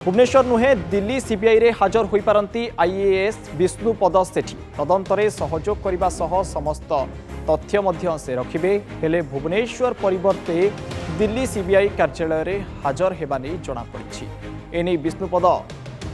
भुवनेश्वर नुहे दिल्ली सीबीआई रे हाजर होई पारंती आईएएस विष्णुपद सेठी तदंतरे सहयोग करने सह समस्त तथ्य मध्य से रखिबे हेले भुवनेश्वर परिवर्ते दिल्ली सीबीआई कार्यालय रे हाजर हेबा नै जणा पड़िछि। एनी विष्णुपद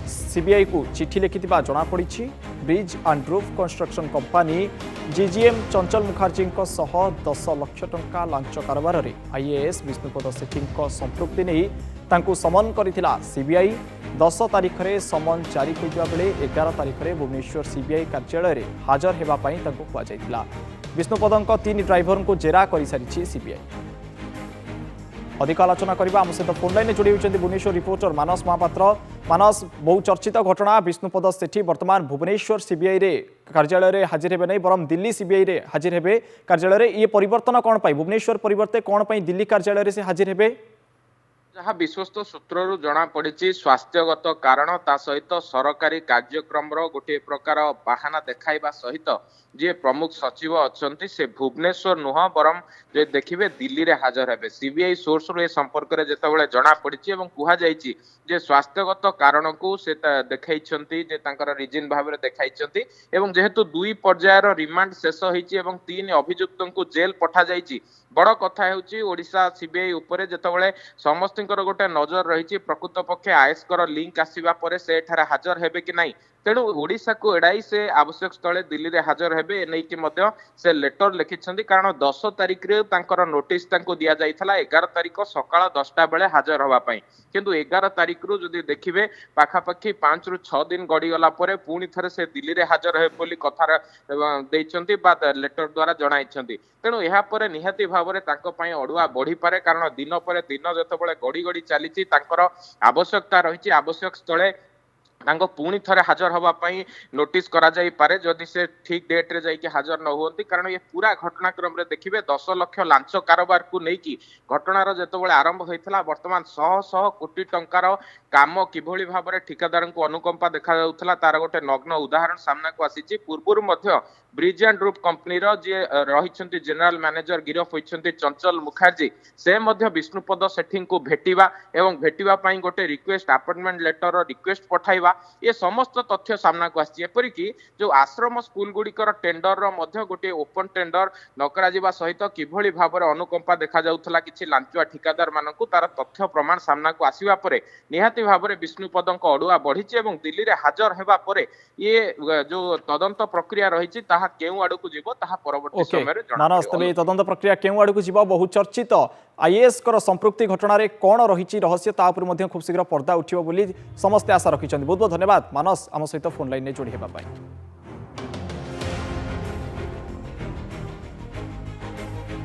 सीबीआई को चिठी लिखिथिबा जणा पड़िछि। Bridge and roof construction company GGM Chanchal Mukherjee सह 10 लाख टंका लांच कारबार रे आईएएस विष्णुपद सेठी संपृक्ति नहीं तांकु समन करिथिला सीबीआई। 10 तारिख रे समन जारी होइबा बेले 11 तारिख रे भुवनेश्वर सीबीआई कार्यालय रे हाजर हेबा पई तांकु हुआ जाइथिला। विष्णुपदंक 3 ड्राइवर को जेरा करि सारिछि सीबीआई। अधिक आलोचना करबा हम सहित फोन लाइन जोड़ी होइछन्ति भुवनेश्वर रिपोर्टर मानस महापात्र। मानस, बहु चर्चित घटना विष्णुपद सेठी वर्तमान भुवनेश्वर सीबीआई रे कार्यालय रे हाजिर हेबे नै बरम दिल्ली सीबीआई रे हाजिर हेबे कार्यालय रे। ये परिवर्तन कोन पई भुवनेश्वर परिवर्ते कोन पई दिल्ली कार्यालय रे से हाजिर हेबे? जहाँ विश्वस्त सूत्रु जना पड़ी स्वास्थ्यगत कारण ता सहित सरकारी कार्यक्रम गोटे प्रकार बाहाना देखाइबा सहित जे प्रमुख सचिव अच्छा से भुवनेश्वर नुह बरम जे देखिए दिल्ली रे हाजर हेबे। सीबीआई सोर्स रे संपर्क रे जेतेबेले जना पड़ी कह जाइछि जे स्वास्थ्यगत कारण को से देखाइछन्ति जे तांकर रिजिन भाव में देखाइछन्ति एवं जेहेतु 2 पर्यायर रिमांड शेष होइछि एवं 3 अभियुक्तों को जेल पठा जाइछि। बड़ कथा हेउछि ओडिशा सीबीआई उपरे जेतेबेले समस्तिंकर गोटे नजर रही प्रकृत पक्षे आयस्कर लिंक आसवा पर से एठारे हाजर हेबे कि नहीं, तेणु ओडिशा को एड़ाई से आवश्यक स्थले दिल्ली रे हाजर हेबे एनेकी मध्य से लेटर लिखिछन्ति। कारण 10 तारिख रे तांकर नोटिस तांको दिया जाइथला 11 तारिख सकाळ 10टा बेले हाजर होबा पई, किंतु 11 तारिख रु जदि देखिबे पाखापाखी 5 रु 6 दिन गड़ी गला परे पुणी थरे से दिल्ली रे हाजर हेबे बोली कथा देइछन्ति बा लेटर द्वारा जणाइछन्ति। तेणु यहा परे निहाती भावरे तांको पई अडुआ बढ़ी पारे। कारण दिन पर दिन जेतेबेले गड़ी गड़ी चलीछि तांकर आवश्यकता रहिछि आवश्यक स्थले तांको पुणी थरे हाजर होबा पई नोटिस करा जाई पारे जदि से ठीक डेट रे जाई कि हाजर न होंती। कारण ये पूरा घटनाक्रम रे देखिबे 10 लाख लांच कारोबार को नहीं कि घटनार जेतेबेले आरंभ होइथला वर्तमान 100 कोटी टंकार काम किभली भाव में ठिकादार को अनुकंपा देखा जाउथला तार गोटे नग्न उदाहरण सामना को आसीछि। पूर्वरु मध्य ब्रिज एंड रूफ कंपनी रो जे रहिछन्ति जनरल मैनेजर गिरफ होइछन्ति चंचल मुखर्जी से मध्य विष्णुपद सेठी को भेटिबा एवं भेटिबा पई गोटे रिक्वेस्ट अपॉइंटमेंट लेटर रिक्वेस्ट पठाइबा ये समस्त तथ्य सामना को आछि। एपरि कि जो आश्रम स्कूल गुड़िकर टेंडर रो मध्य गोटे ओपन टेंडर नकरा जिबा सहित किभली भाव में अनुकंपा देखा जाउथला किछि लांचुआ ठिकादार मानकु तार तथ्य प्रमाण सामना को आसीबा परे निहाती भाव में विष्णुपदंक अडुआ बढ़िछि एवं दिल्ली रे हाजर हेबा परे ये जो तदंत प्रक्रिया रहिछि ताहा केउ आडू को जीवो ताहा परवर्ती समय रे जणा मानस, तबे तदंत प्रक्रिया केउ आडू को जीवो बहु चर्चित आईएएस कर संपृक्ति घटना रे कोन रहिछि रहस्य ता उपर मध्ये खूब शीघ्र पर्दा उठिबो बोली समस्त आशा रखिछन्ति। बहुत बहुत धन्यवाद मानस आम सहित फोन लाइन ने जोड़ी हेबा पाई।